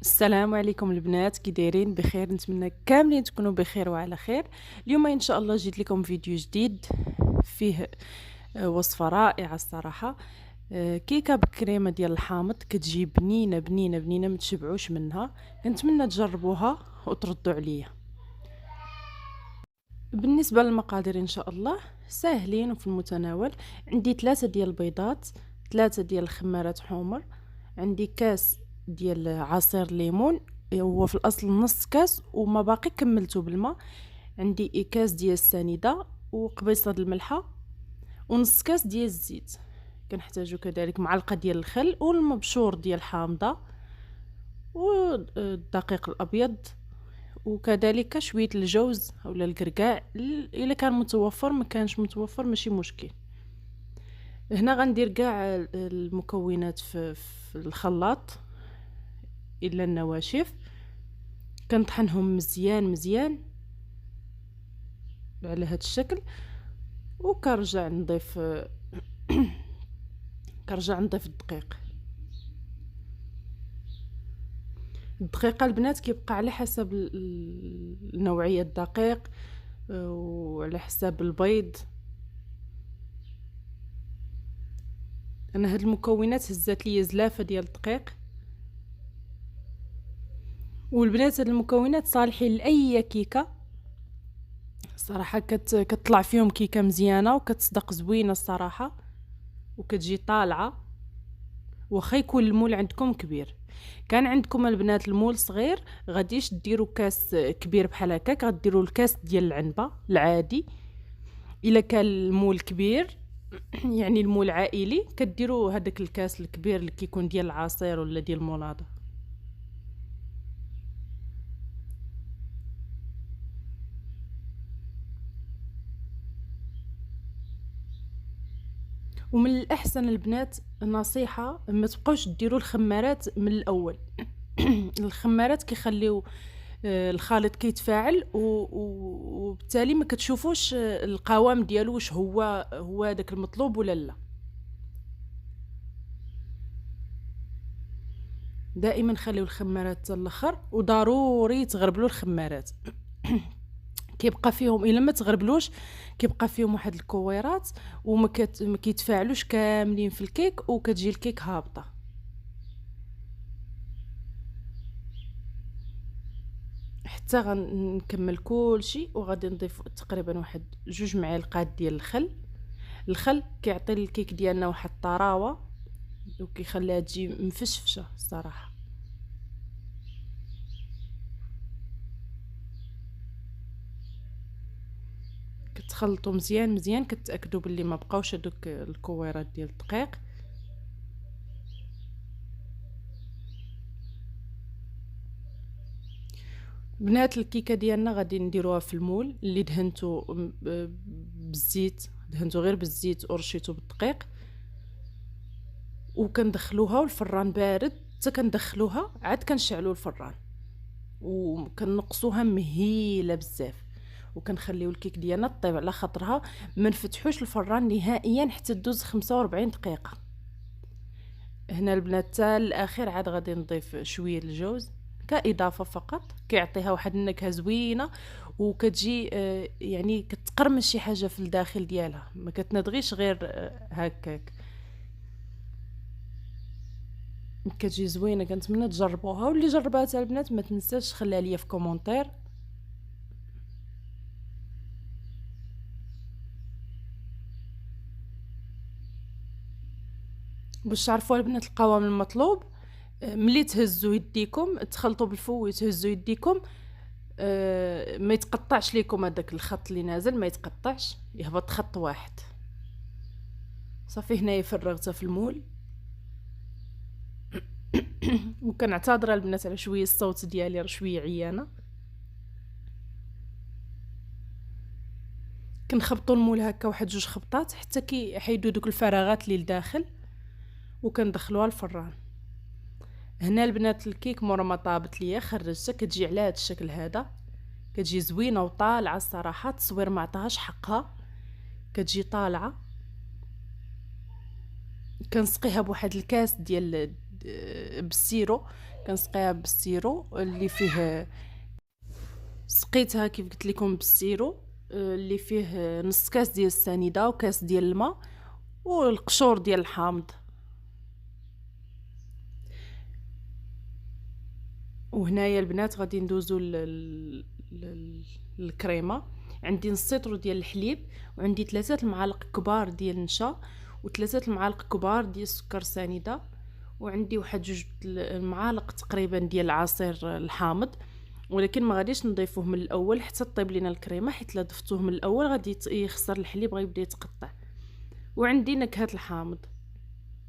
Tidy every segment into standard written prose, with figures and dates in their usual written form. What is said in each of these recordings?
السلام عليكم البنات، كي دايرين؟ بخير؟ نتمنى كاملين تكونوا بخير وعلى خير. اليوم ان شاء الله جيت لكم فيديو جديد فيه وصفه رائعه الصراحه. كيكه بالكريمه ديال الحامض، كتجي بنينه بنينه بنينه ما تشبعوش منها. كنتمنى تجربوها وتردوا عليا. بالنسبه للمقادير ان شاء الله ساهلين وفي المتناول. عندي 3 ديال البيضات، 3 ديال الخمارات حمر، عندي كاس ديال عصير ليمون، هو في الاصل نص كاس وما باقي كملته بالماء. عندي كاس ديال السنيده وقبيصه الملحه ونص كاس ديال الزيت. كنحتاجو كذلك معلقه ديال الخل والمبشور ديال الحامضه والدقيق الابيض، وكذلك شويه الجوز اولا الكركاع الا كان متوفر. ما كانش متوفر ماشي مشكل. هنا غندير كاع المكونات في الخلاط الا النواشف، كنطحنهم مزيان مزيان على هذا الشكل، وكنرجع نضيف كنرجع نضيف الدقيقه البنات كيبقى على حسب نوعيه الدقيق وعلى حساب البيض. انا هاد المكونات هزات ليا زلافه ديال الدقيق، والبنات هاد المكونات صالحين لاي كيكه صراحه. كتطلع فيهم كيكه مزيانه وكتصدق زوينه الصراحه، وكتجي طالعه واخا يكون المول عندكم كبير. كان عندكم البنات المول صغير غاديش ديروا كاس كبير بحال هكاك، غديروا الكاس ديال العنبه العادي. الا كان المول كبير يعني المول عائلي، كديروا هذاك الكاس الكبير اللي كيكون ديال العصير ولا ديال المولاضه. ومن الاحسن البنات نصيحه، ما تبقاوش ديروا الخمارات من الاول. الخمارات كيخليو الخليط كيتفاعل وبالتالي ما كتشوفوش القوام ديالو واش هو داك المطلوب ولا لا. دائما خليو الخمارات حتى الاخر، وضروري تغربلوا الخمارات. كيبقى فيهم الا ما تغربلوش كيبقى فيهم واحد الكويرات ما كيتفاعلوش كاملين في الكيك، وكتجي الكيك هابطه. حتى غنكمل كل شيء، وغادي نضيف تقريبا واحد 2 معالق ديال الخل كيعطي الكيك ديالنا واحد الطراوه وكيخليها تجي مفشفشه الصراحه. كتخلطوا مزيان مزيان، كتاكدوا باللي ما بقاوش هذوك الكويرات ديال الدقيق. بنات الكيكه ديالنا غادي نديروها في المول اللي دهنتو بالزيت، دهنتو غير بالزيت ورشيتو بالدقيق، وكندخلوها والفران بارد حتى كندخلوها عاد كنشعلوا الفران وكنقصوها مهيله بزاف، وكنخليو الكيك ديالنا طيب على خاطرها. ما نفتحوش الفران نهائيا حتى تدوز 45 دقيقه. هنا البنات حتى الاخير عاد غادي نضيف شويه الجوز كاضافه فقط، كيعطيها واحد النكهه زوينه، وكتجي يعني كتقرمش شي حاجه في الداخل ديالها، ما كتندغيش غير هكاك. كتجي زوينه، كنتمنى تجربوها، واللي جربها حتى البنات ما تنساش خليها ليا في كومونتير. باش تعرفوا البنات القوام المطلوب، ملي تهزوا يديكم تخلطوا بالفو وتهزوا يديكم، ما يتقطعش ليكم هذاك الخط اللي نازل، ما يتقطعش، يهبط خط واحد صافي. هنايا فرغتها في المول. وكنعتذر البنات على شويه الصوت ديالي راه شويه عيانه. كنخبطوا المول هكا واحد 2 خبطات حتى كيحيدوا دوك الفراغات اللي لداخل، وكندخلوها الفران. هنا البنات الكيك مورا ما طابت ليا خرجتها، كتجي على هذا الشكل هذا، كتجي زوينه وطالعه الصراحه. التصوير ما عطاهاش حقها، كتجي طالعه. كنسقيها بواحد الكاس ديال بالسيرو، كنسقيها بالسيرو اللي فيه، سقيتها كيف قلت لكم بالسيرو اللي فيه نص كاس ديال السنيده وكاس ديال الماء والقشور ديال الحامض. وهنايا البنات غادي ندوزو الكريمه. عندي نص لتر ديال الحليب، وعندي 3 المعالق كبار ديال النشا، و3 المعالق كبار ديال السكر سنيده، وعندي واحد 2 المعالق تقريبا ديال العصير الحامض. ولكن ما غاديش نضيفوه من الاول حتى طيب لينا الكريمه، حيت لا ضفتوه من الاول غادي يخسر الحليب، غيبدا يتقطع. وعندي نكهه الحامض،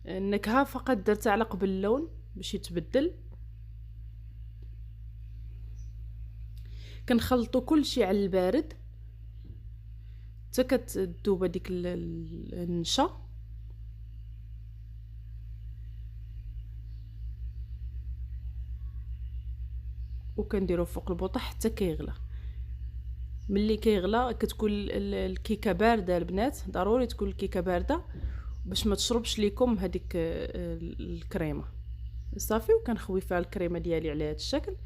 النكهه فقط درتها على قبل اللون باش يتبدل. كنخلطوا كل شيء على البارد حتى كتذوب هذيك النشا. وكنديروا فوق البوطه حتى كيغلى. ملي كيغلى كتكون الكيكه بارده البنات، ضروري تكون الكيكه بارده باش ما تشربش ليكم هذيك الكريمه. صافي، وكنخوي فيها الكريمه ديالي على هذا الشكل،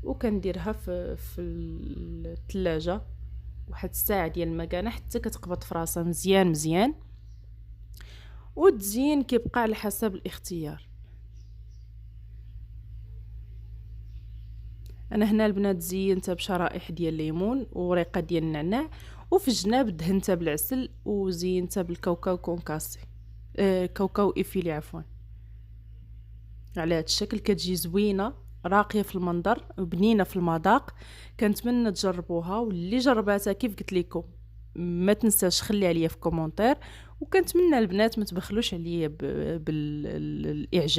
وكنديرها في الثلاجه واحد الساعه ديال المكانه حتى كتقبض في راسها مزيان مزيان. والتزيين كيبقى على حسب الاختيار. انا هنا البنات زينتها بشرائح ديال الليمون وريقه ديال النعناع، وفي الجناب دهنتها بالعسل وزينتها بالكاوكاو كونكاسي، كاوكاو ايفيلي عفوا. على هذا الشكل كتجي زوينه راقيه في المنظر وبنينه في المذاق. كنتمنى تجربوها، واللي جرباتها كيف قلت لكم ما تنساش خلي عليا في كومونتير. وكنتمنى البنات ما تبخلوش عليا بالاعجاب.